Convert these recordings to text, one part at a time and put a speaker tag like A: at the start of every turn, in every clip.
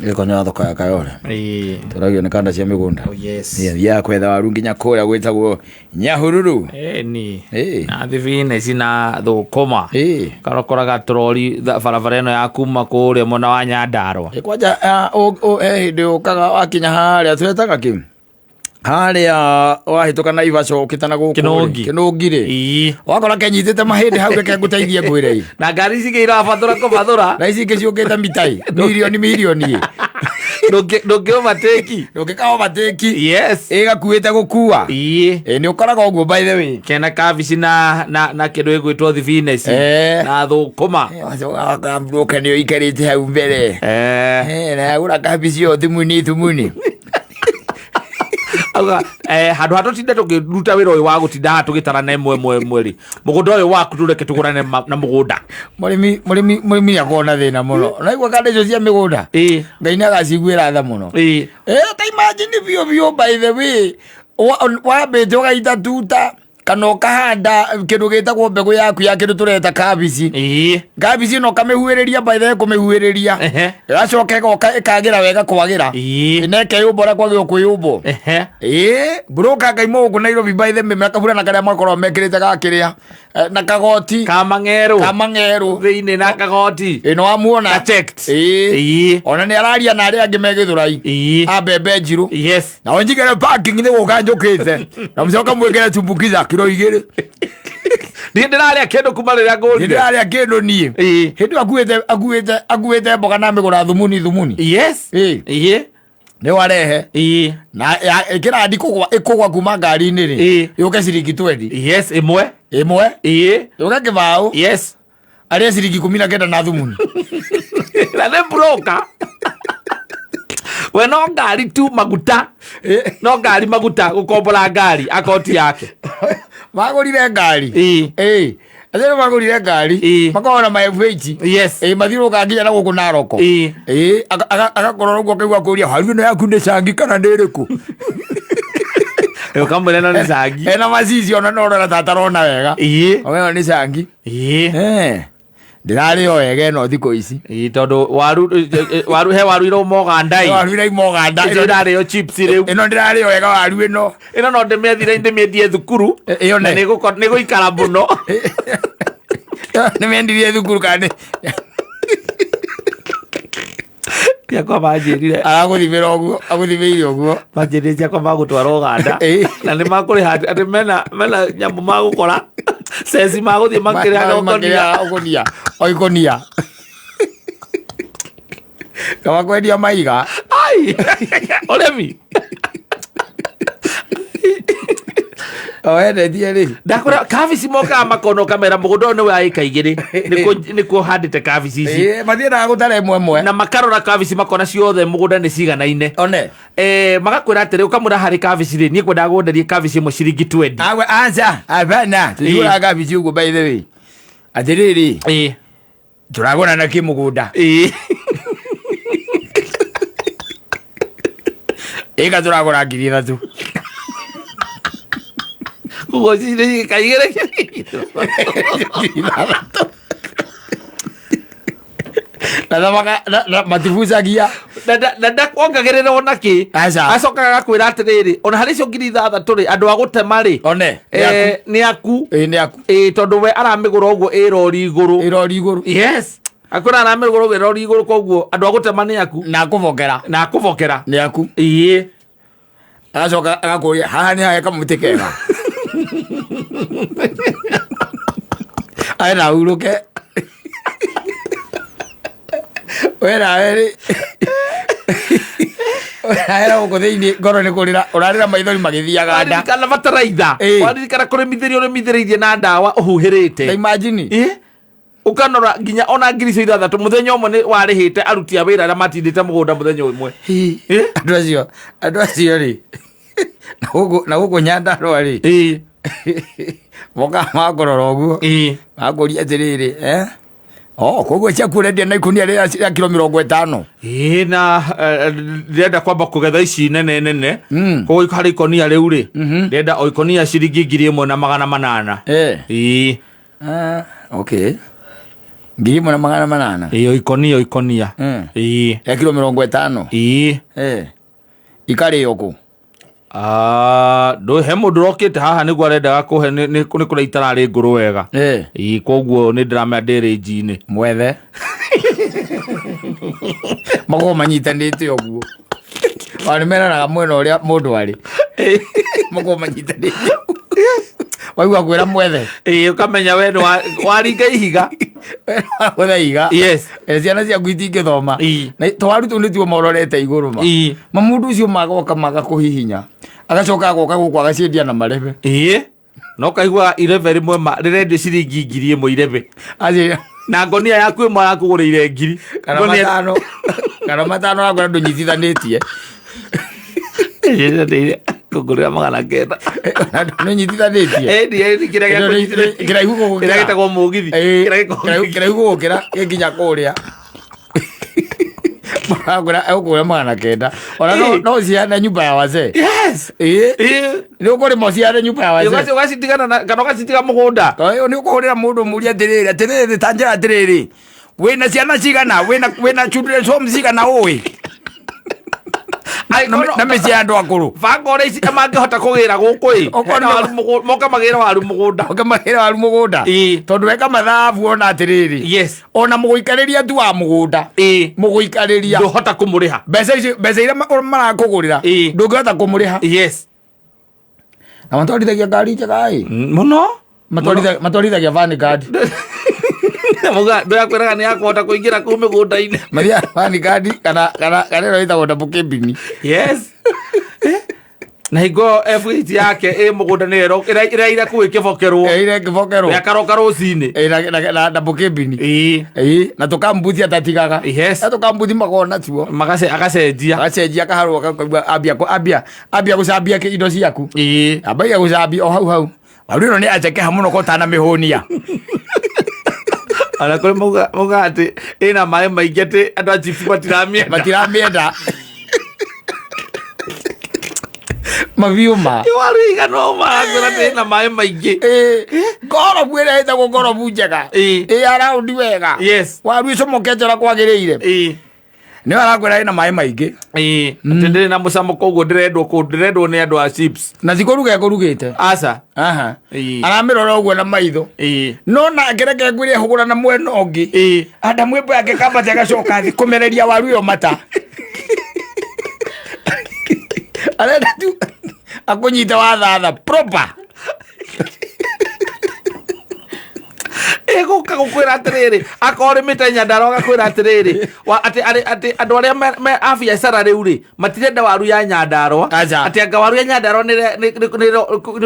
A: iko nya thoko ya Kayole turagio ni kanda cia migunda
B: yes
A: ya kwetha waru nginya kuria gwitagwo Nyahururu
B: ni na thivine cina thukuma karokoraga troli barabara ino ya kuma kuria mona wa Nyandarua
A: kwanja hindi ukaga wakinya haria twetaga ki haria wahituka na Ivaco kitana guku Kinungi ri wakora kenyitete mahindi hau reke nguteithie ngwire
B: na ngari cigeira bathura
A: na ici ngiciukite mitai milioni
B: ndungio mateki yes
A: igakuite gukua ni ukoraga uguo by the way
B: kena kabici na kindu igwitwo thibineci na thukuma
A: akambuka ni ikarite hau mbere na ura kabici yo thumuni
B: handu hatutinde tukiruta wira uyu wa gutinda tugitarana imwe mweri mugunda uyu waku tureke tugurane na mugunda
A: murimi akona thina muno na igwa kande icio cia migunda ngai ni agaciguira tha muno ta imagine bio by the way wambite ugaita tuta kana ukahanda kindu gitagwo mbegu yaku ya kindu tureta kabici kabici no kamihuiriria by the kumihuiriria gacoke ikagira wega kwagira ineke yumbora kwagio kuyumbo broka ngaimo ugu Nairobi by the meme kabura na karia makoro mekirite gakiria na kagoti kamangeru
B: thiini na kagoti
A: ino amuona
B: checked
A: ona ni araria na aria angi megithurai abebe njiru
B: yes
A: na onjigere parking ni gukanjukite na mcoka mwekere tumbukiza kiro 2
B: ndiraria kindu kuma riria ngurire
A: ndiraria kindu nie hindu akuite mboga na migura thumuni
B: yes
A: ni warehe na ikira ndikugwa ikugwa kuma ngari-ini ri yuke ciringi 20
B: yes imwe
A: yuke kibao
B: yes
A: aria ciringi 19 na thumuni
B: na ne broka we no ngari tu maguta no ngari maguta gukombora ngari akoti yake
A: magurire ngari azero magurire ngari makona ma FH
B: yes
A: mathiru kanginya na guku Naroko agakorwo guo kaigwa kuria haru no yaku ni cangi kana ndiriku
B: kamwe no ni cangi
A: ena macici ona no rora tatarona wega owe ni cangi ndirari o wega no thiko ici
B: tondu waru he waru iro mogandai
A: waru iro moganda
B: ndirari o chips riu
A: ino ndirari o wega waru ino
B: no ndimethire thukuru na ni guikara muno
A: nimendirie thukuru kane
B: ya kwa majirire
A: araguthimira oguo
B: majirire cia kwa magutwara Uganda na ni makuri ati mena nyamu magukora sesi maguthie makira oikonia kama kwendia maiga olemi
A: oende dieri
B: ndakora kabici moka makono kamera mugundo ni wa ikaigiri niko handite kabici ici
A: mathie na gutare mwemwe
B: na makarora kabici makona ciothe mugunda ni ciganaine
A: one
B: magakwira atiri ukamura hari kabici ri ni kwenda gwenderie kabici imwe ciringi 20
A: awe anza abana tuyura kabici ugo by the way atiriri turagona na kimugunda eka turagora ngiri 3
B: kugocire kaigere
A: na matifuzagia
B: na ndakwongagerera ona ki acokaga gakwira atiriri ona hari cio ngiri 3 ri andu agutema ri
A: one
B: ni aku tondu we aramigura uguo irori iguru yes akwira aramigura uguo irori iguru koguo andu agutema ni aku
A: na kuvokera ni aku acoka agakuria haha ni haya kamutikega aina uruke wera weri aera uko thiini ngoro ni kurira urarira maithori magithiaga nda
B: kana bataraitha waririkana kuremithirie na ndawa uhuhirite
A: imagine
B: ukanora nginya ona ngiri 6 muthenya umwe ni warihite aruti a wira aria matindite mugunda muthenya umwe
A: andu acio ri na guku Nyandarua ri moka makorora uguo makuria atiriri koguo cia kurendia na ikunia rĩa kilo 50
B: na ndĩrenda kwamba kũgetha ici nene koguo harĩ ikonia rĩu rĩ ndĩrenda o ikonia ciringi 1,800
A: okay 1,800
B: ikonia
A: ya kilo 50 ikari yoku
B: do he mundu rokite haha niguo arendaga kuhe ni kuria itarari nguru wega koguo ni ndirame ndiri-inji-ini
A: mwethe mago manyitanite oguo wani meranaga mwena uria mundu ari mago manyitanite waigua kwira mwethe
B: ukamenya we waringa ihiga
A: wethe iga
B: yes
A: ciana ciaku itingithoma na twaru tu nituo mororete iguru ma mundu ucio magoka magakuhihinya agacoka agoka guku agaciendia na marebe
B: no kaigua irebe rimwe rirendio ciringi 1,000 irebe na ngonia yaku imwe yakugurire 1,000
A: kana matano agora ndunyitithanitie
B: kugurira 900
A: ndunyitithanitie kiraihu
B: gitagwo mugithi
A: kiraihu gukira gikinya kuria magura ukura 900 ona no ciana nyumba ya wazee ni ukuri mo ciana nyumba ya wazee
B: ugacitigana kana ugacitiga mugunda
A: ni ukuhurira mundu muria atiriri tanjira atiriri wina ciana cigana wina children home cigana uwi na meci andu akuru
B: banga ora ici mangihota kugira guku moka magira waru mugunda
A: tondu weka mathabu ona atiriri ona muguikariria tu wa mugunda muguikariria
B: nduhota kumuriha
A: mbeca iria marakugurira ndungihota kumuriha na matwarithagia ngari njega
B: muno
A: matwarithagia vanguard
B: muga ndoyakwiraga ni yakuhota kuingira kuu migunda-ini
A: maria vanguard kana ro itagwo double cabin
B: na higo FH yake mugunda ni ira kuwi kibokerwo ya karoka rucini
A: na double cabin na tukambuthi atatigaga na tukambuthi magona tuo agacenjia kaharwo ambia gucambia indo ciaku ambagia gucambia o hau warino ni ajekeha muno kotana mihunia
B: ala kuri muga ati ina mai maingi ati andu a chifu
A: matiramienda maviuma
B: wariga no magura tina mai maingi
A: ngoro bwira ita ngoro bunjega around wega waru icomokenjera kwagiriire ni arakwira ina mai maingi
B: ndiri na mucamo koguo ndirendwo ni andu a chips
A: na zikuruga kurugite
B: aca
A: aramirora uguo na maitho no na ngereke ngwire hugura na mwena ungi anda mwimbo yake kamba agacoka thi kumereria waru yo mata arenda tu akunyita wathatha proper
B: guka gukwira atiriri akori mitenya ndaro gakwira atiriri ati andu aria me afya sara riu ri matirenda waru ya nyandarwa ati anga waru ya nyandarwa ni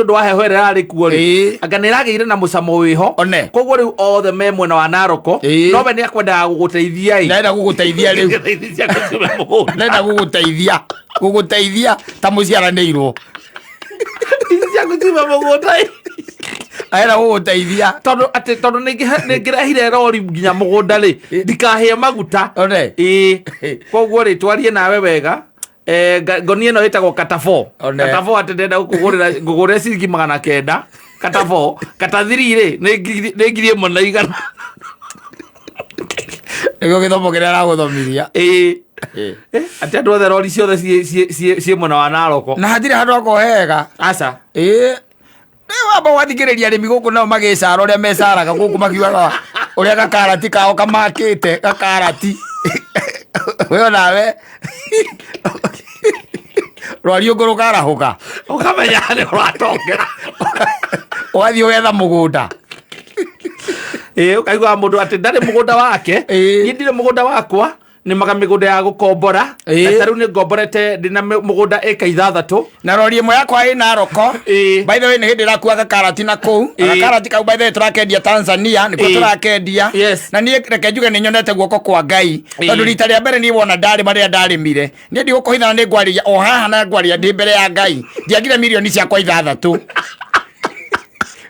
B: ndu wa heho ri kuo ri anga ni ragire na mucamo wiho koguo riu othe me mwena wa Naroko no be ni akwenda guguteithia
A: nenda guguteithia riu nenda guguteithia ta muciaranirwo
B: cia gutima mugunda
A: aera guguteithia
B: tondu ningirehire rori nginya mugunda ri ndikahie maguta koguo ri twarie nawe wega ngoni ino itagwo katafo ati ndenda ngugurira ciringi 900 katafo katathiri ri ni ngiri ĩmwe na igana
A: ego githomo kiria araguthomiria
B: ati andu othe rori ciothe cie mwena wa Naroko
A: na hatire handu akohega
B: aca
A: wamba wathikiriria arimi guku nao magicara uria mecaraga guku makiugaga uria gakarati kao kamakite gakarati we nawe rwario nguru karahuka
B: ukamenya ni uratongera
A: wathi wetha mugunda
B: ukaigua mundu ati ndari mugunda wake ni ndire mugunda wakwa ni magamigunda ya gukombora na taru ni ngomborete ndina mugunda eka 6
A: na rori imwe yakwa ina Naroko by the way ni hindi rakuaga karati na kuu karati kau by the way turakendia Tanzania niko turakendia na ni reke njuge ni nyonete guoko kwa Ngai tondu rita ria mbere ni wona ndari maria ndarimire ni ndi gukuhithana ni ngwaria o haha na ngwaria ndi mbere ya Ngai ndiagire milioni ciakwa 6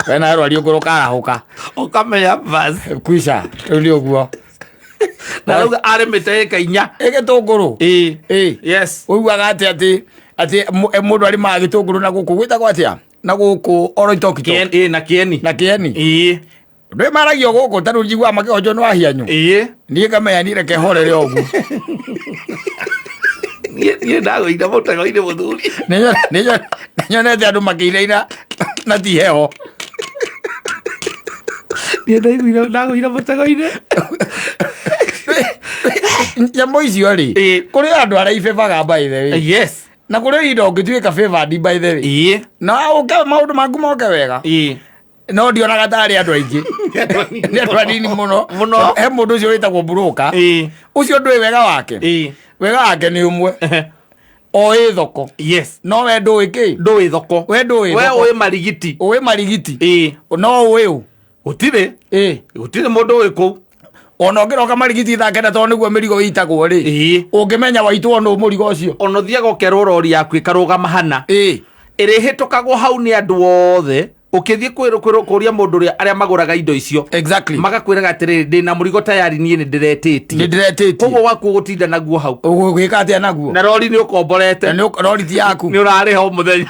A: wena rori nguru karahuka
B: ukamenya bas
A: kuisha ndio guo
B: na ruga arimite eka 4
A: gitunguru
B: yes
A: uiguaga ati mundu ari ma gitunguru na guku gwitagwo atia na guku Oloitokito
B: na kieni
A: ndwe maragio goko taru njigwa makĩonjo no ahianyu niĩ kamenya nire kehorere ogu
B: niĩ ndagũire mũtego-inĩ mũthuri
A: nĩnyonete andũ makĩinaina na ti heho
B: niĩ ndagũire mũtego-inĩ
A: nyamũ icio rĩ kũrĩ andũ arĩa ibĩbaga by the way
B: yes
A: na kũrĩ indo ũngĩtuĩka favored by the way na ũke maũndũ maku moke wega no ndionaga tarĩ andũ aingĩ nĩ andũ anini mũno he mũndũ ũcio wĩtagwo broker ũcio ndũĩ wega wake wega wake nĩ ũmwe oĩ thoko no we ndũĩ kĩ
B: ndũĩ thoko
A: we ndũĩ
B: we ũĩ marigiti
A: no ũĩ ũ
B: gũtirĩ mũndũ ũĩ kũu
A: ona ũngĩroka marigiti thaa kenda tondũ nĩguo mĩrigo ĩitagwo rĩ ũngĩmenya waitwo no mũrigo ũcio
B: ona ũthiaga ũkerwo rori yaku ĩkarũgama hana ĩrĩhĩtũkagwo hau nĩ andũ othe ũkĩthiĩ kũria mũndũ ũrĩa arĩa magũraga indo icio magakwĩraga atĩrĩrĩ ndĩna mũrigo tayari niĩ nĩ ndĩretĩtie koguo waku gũtinda naguo hau
A: ũgwĩka atĩa naguo
B: na rori nĩ ũkomborete
A: rori ti yaku
B: nĩ ũrarĩha o mũthenya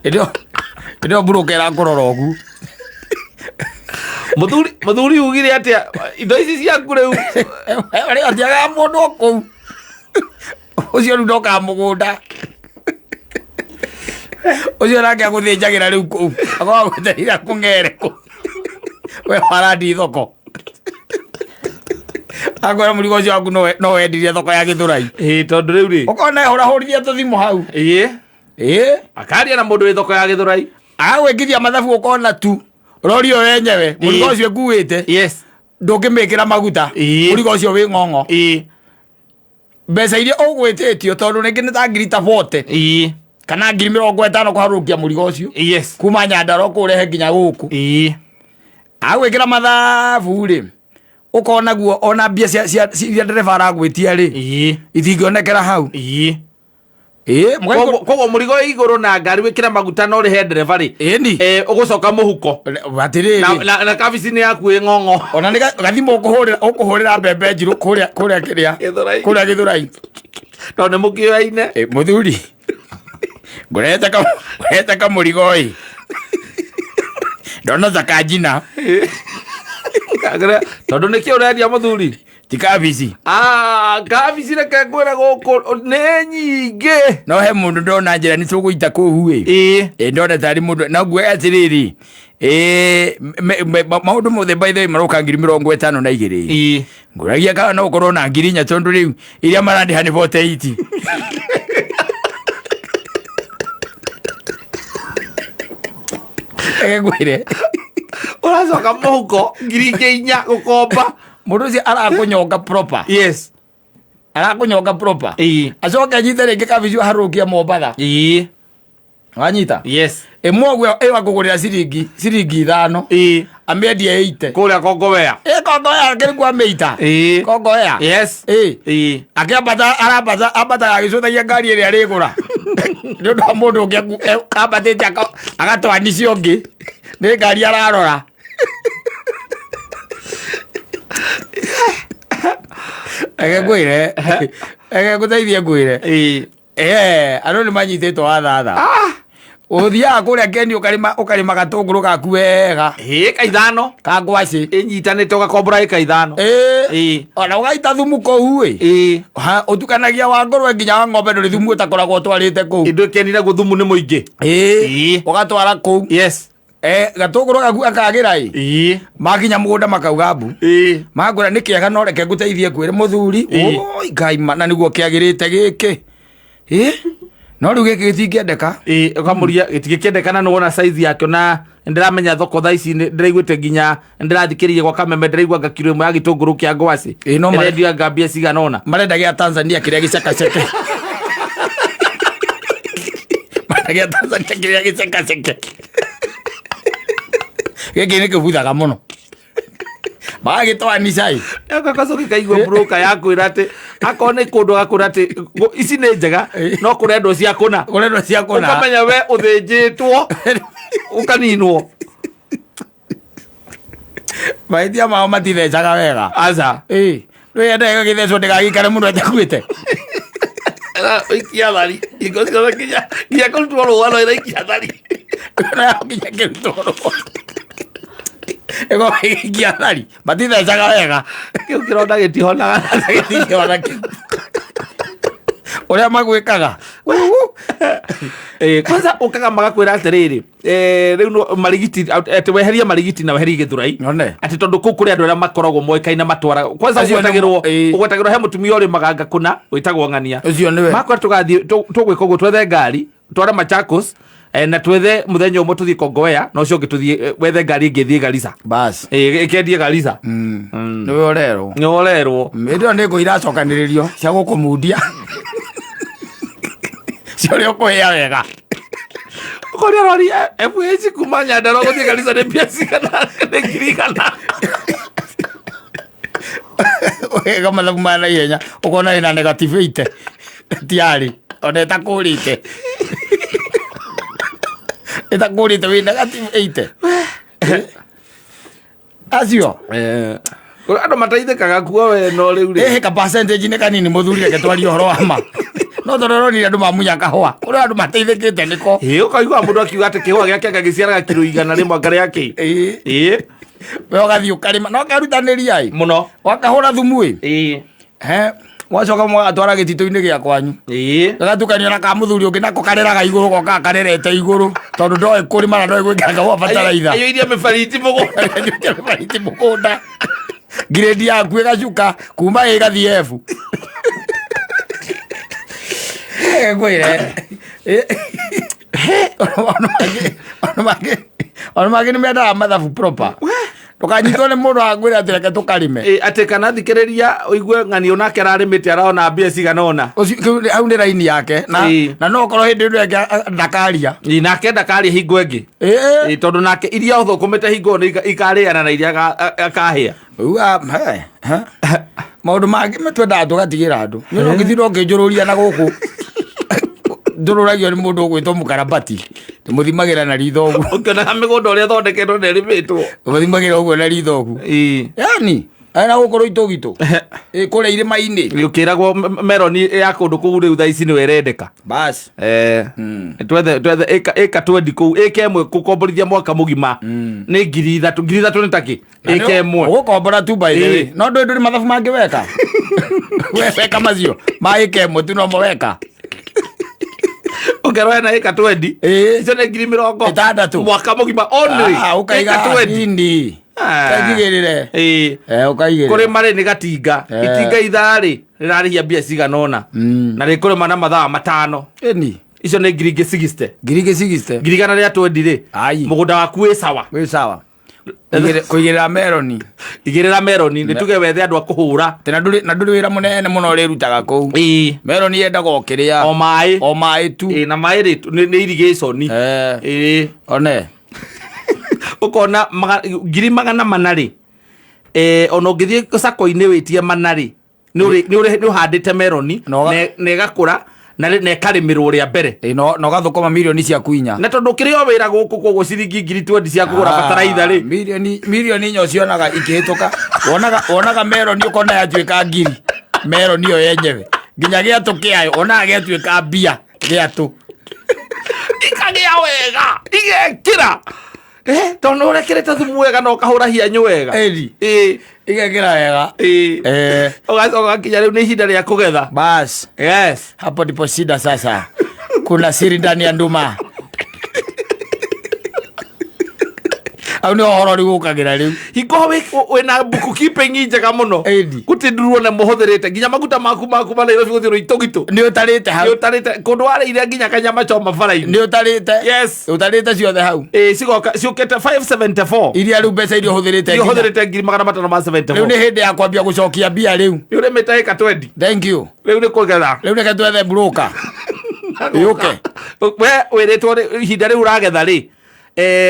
A: ĩndĩo broker ĩrakũrora ũgu
B: mũthuri ugire atĩa indo ici ciaku rĩu
A: atiagaga mũndũ o kũu ũcio rĩu ndokaga mũgũnda ũcio nake agũthĩnjagĩra rĩu kũu akoragwo gweterera kũng'ere kũ we warandi thoko akwĩra mũrigo ũcio waku no wendirie thoko ya Gĩthũrai
B: tondũ rĩu rĩ
A: ũkona ũrahũrithia tũthimũ hau
B: akaria na mũndũ wĩ thoko ya Gĩthũrai
A: agagwĩkithia mathabu ũkona tu rori ĩyo yenyewe mũrigo ũcio ĩkuĩte ndũngĩmĩkĩra maguta mũrigo ũcio wĩ ng'ong'o mbeca iria ũgwĩtĩtio tondũ rĩngĩ nĩ ta ngiri ta 40 kana ngiri 50 kũharũkia mũrigo ũcio kuma Nyandarua kũrehe nginya gũkũ agwĩkĩra mathabu rĩ ũkona guo ona mbia iria ndereba aragwĩtia rĩ itingĩonekera hau
B: koguo mũrigo wĩ igũrũ na ngari wĩkĩre maguta no rĩhe ndereba rĩ ũgũcoka mũhuko na kabici-inĩ yaku ĩ ng'ong'o
A: ona nĩ gathimũ ũkũhũrĩra mbembe njirũ kũrĩa Gĩthũrai
B: tondũ nĩ mũkĩoyaine
A: mũthuri ngũrete kamũrigo ĩ ndona ta kanjina
B: tondũ nĩkĩo ũrendia mũthuri
A: ti kabici
B: kabici reke ngwĩre gũkũ nĩ nyingĩ
A: no he mũndũ ndona njĩra nĩ tũgũita kũu ndona tarĩ mũndũ na nguoya atĩrĩrĩ maũndũ mothe by the way maroka ngiri 52 ngũragia kana no ũkorwo na ngiri 4 tondũ rĩu iria marandĩha nĩ 48 ngwĩre
B: ũracoka mũhuko ngiri 4 gũkomba
A: mũndũ ũcio arakũnyonga proper arakũnyonga proper acoke anyite rĩngĩ kabici harũkia Mombatha wanyita ĩmwe ũguo ĩwakũgũrĩra ciringi 5 amĩendie 80
B: kũrĩa Kongowea
A: kĩrĩkũ amĩita Kongowea akĩambataga agĩcũthagia ngari ĩrĩa arĩgũra nĩ ũndũ wa mũndũ ũngĩ ambatĩte agatwanicia ũngĩ nĩ ngari ararora egegwĩre egegũteithie ngwĩre andũ nĩ manyitĩtwo wathatha ũthiaga kũrĩa Keni ũkarĩma gatũngũrũ gaku wega
B: kaithano
A: ka ngwacĩ
B: ĩnyitanĩte ũgakombora ĩkaithano
A: ona ũgaita thumu kũu ũtukanagia wa ngũrwe nginya wa ng'ombe ndũrĩ thumu ũtakoragwo ũtwarĩte kũu
B: ĩndũ Keni naguo thumu nĩ mũingĩ
A: ũgatwara kũu gatũngũrũ gaku akagĩra makinya mũgũnda makauga mbu mangũra nĩ kĩega no reke ngũteithie kwĩre mũthuri ngaima na nĩguo kĩagĩrĩte gĩkĩ no rĩu gĩkĩ gĩtingĩendeka
B: ũkamũria gĩtingĩkĩendekana nĩ wona size yakĩo na ndĩramenya thoko thaa ici ndĩraiguĩte nginya ndĩrathikĩrĩirie gwa Kameme ndĩraigua gakiro ĩmwe ya gĩtũngũrũ kĩa ngwacĩ ĩrendio ngambia cigana ona
A: marenda gĩa Tanzania kĩrĩa gĩcekaceke marenda gĩa Tanzania kĩrĩa gĩcekaceke gĩkĩ nĩ kĩbuthaga mũno magagĩtwanica
B: gagacoka kaigua broker yakwĩra atĩ akorwo nĩ kũndũ gakwĩra atĩ ici nĩ njega no kũrendwo cia kũna ũkamenya we ũthĩnjĩtwo ũkaninwo
A: mahĩtia mao matithecaga wega
B: aca
A: rĩu yendaga gĩthecwo ndĩgagĩikare mũndũ atakuĩte
B: ikia thari ingo ciothe nginya kũrutwo rũa no ĩraikia thari
A: nginya kĩrutwo rũa ego ikia thari batitha chaga wega
B: kiu kironda gitihona
A: gitihona uria magwikaga
B: kwanza ukaga magakwira atiriri riu marigiti ati weheria marigiti na weheria githurai ati tondu ku kuri andu aria makoragwo moikaina matwara kwanza ugwetagirwo he mutumia uri maganga kuna witagwo ng'ania
A: ucio niwe
B: makwa tugathie tugwika uguo twethe ngari twara Machakos na twethe muthenya umwe tuthie Kongowea no cio ngituthie wethe ngari ngithie Garissa
A: bas
B: ikendie Garissa
A: niwe orerwo
B: ndio
A: ndiko iracokaniririo cia gukumundia cio kuhia wega
B: koria rori FH kuma Nyandarua guthie Garissa ne pia sigana ne girigana
A: wega mathabu mana ihenya ukona ina negative 8 tiari ona itakurite itakurite wi negative 8 acio
B: andu mataithikaga kuo we no riu ri
A: ka percentage ne kanini muthuri ke twari horo wa ma no thororo ni andu mamunya kahwa kuri andu mateithikite niko
B: ukaigua mundu akiuga ati kihwa giake ngagiciaraga kilo 100 rimwe ngari yake
A: we ugathii ukarima no karutaniria ai
B: muno
A: wakahura thumu he wacoka mwagatwara gitito-ini gia kwanyu gagatukania na kamuthuri ungi nako kareraga iguru goka karerete iguru tondu ndoe kurima na ndoe gwikanga gwa bataraitha
B: ayo iria mefariti
A: mugunda grade yaku igacuka kuma igathi F gwire ono magi nimendaga mathabu proper tukanyitwo ni mundu agwira ati reke tukarime
B: ati kana thikiriria uigue ng'ani onake ararimite arona mbia cigana ona
A: au ni raini yake na no korwo hindi ndu enge ndakaria
B: nake ndakaria hingo ingi tondu nake iria uthukumite hingo ni ikariana na iria akahia
A: maundu mangi matwendaga tugatigira andu no ngithiro nginjururia na guku ndururagio ni mundu gwitwo mukarabati muthimagira na rithogu
B: ukena migunda uria thondeketwo nerimitwo
A: muthimagira uguo na rithogu yani ana gukorwo itugitu kuria irima-ini
B: ukiragwo meroni ya kundu kuu riu thaa ici ni werendeka
A: bas
B: twethe eka 20 kuu eka imwe gukomborithia mwaka mugima ni 3,000 ni taki eka imwe
A: gukombora tu by the way no ndu ni mathabu mangi weka weka macio ma eka imwe tu no mo weka
B: ukerwa na eka 20 icio ni 60,000 mwaka mugima only
A: ukaiga 20 kagigirire ukaigirire
B: kuri mari ni gatinga itinga ithari rirarihia mbia ciganona na rikurima na mathaa 5 icio ni 60,000 girigana ria 20 ri mugunda waku wi sawa
A: kuigirira meroni
B: ni tuge wethe andu akuhura
A: na nduri wira munene muno rirutaga kuu meroni yendaga okiria o mai tu
B: na mai ri ni irrigation
A: one
B: ukona 200,000 ri ona ngithie sako-ini witie manari ni uhandite meroni na igakura na ikarimirwo ria mbere
A: no gathukoma milioni cia kuinya
B: na tondu kirio wira guku koguo ciringi 20 cia kugura bataraitha ri
A: milioni nyo cionaga ikihituka wonaga meroni ukona yatuika ngiri meroni yo yenyewe nginya giatu kiayo onaga giatuika mbia giatu
B: ikagia wega igekira tondu urekirite thumu wega no kahura hianyu wega
A: igekira wega
B: ugacoka kinya riu ni ihinda ria kugetha
A: bas
B: yes
A: hapo ndipo shida sasa kuna siri ndani ya nduma au ni ohoro ri gukagira riu
B: hingo wina buku keeping njega muno gutindurwo na muhuthirite nginya maguta maku mara iro guthiro itogitu
A: ni utarite hau
B: kundu wariire nginya kanyama choma bara-ini
A: ni utarite
B: yes
A: utarite ciothe hau
B: cigoka ciukite 574
A: iria riu mbeca iria uhuthirite
B: 574
A: riu ni hindi ya kwambia gucokia mbia riu
B: ni urimite eka 20
A: thank you
B: riu ni kugetha
A: riu ni ketwethe broker yuke
B: we wiritwo ihinda riu uragetha ri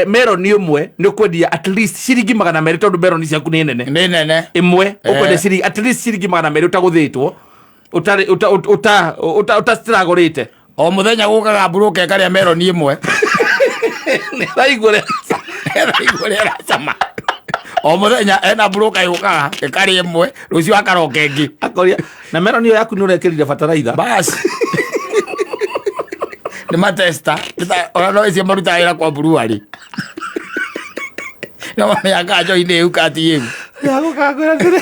B: meroni imwe ni ukwendia at least ciringi 200 tondu meroni ciaku ni nene imwe ukwendia ciringi at least ciringi 200 utaguthitwo struggle
A: o muthenya gukaga broker karia meroni imwe
B: raigure
A: cama o muthenya ena broker yukaga ekari imwe rucio akaroka ingi
B: akoria na meroni yo yaku ni urekirire bataraitha
A: bas ni matesta ona no icio maruta ira kwa buruari no me akajo ine ukati
B: yago kakwira dire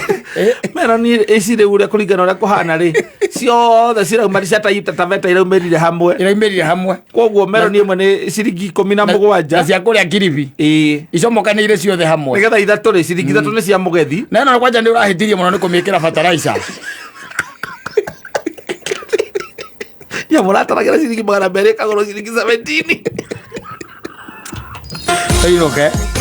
B: mero ni icire ure kuringana ura kuhana ri ciothe cirauma ciataita taveta iraumerire hamwe koguo mero ni imwe ni ciringi 17
A: na cia kuria kiribi icomokanĩire ciothe hamwe
B: nigetha ithatu ri ciringi ithatu ni cia mugethi
A: na no kwanja ni urahitirie muno ni kumikira fertilizer
B: ya murataragira ciringi 200 kagoro ciringi 17
A: Oye, ¿qué?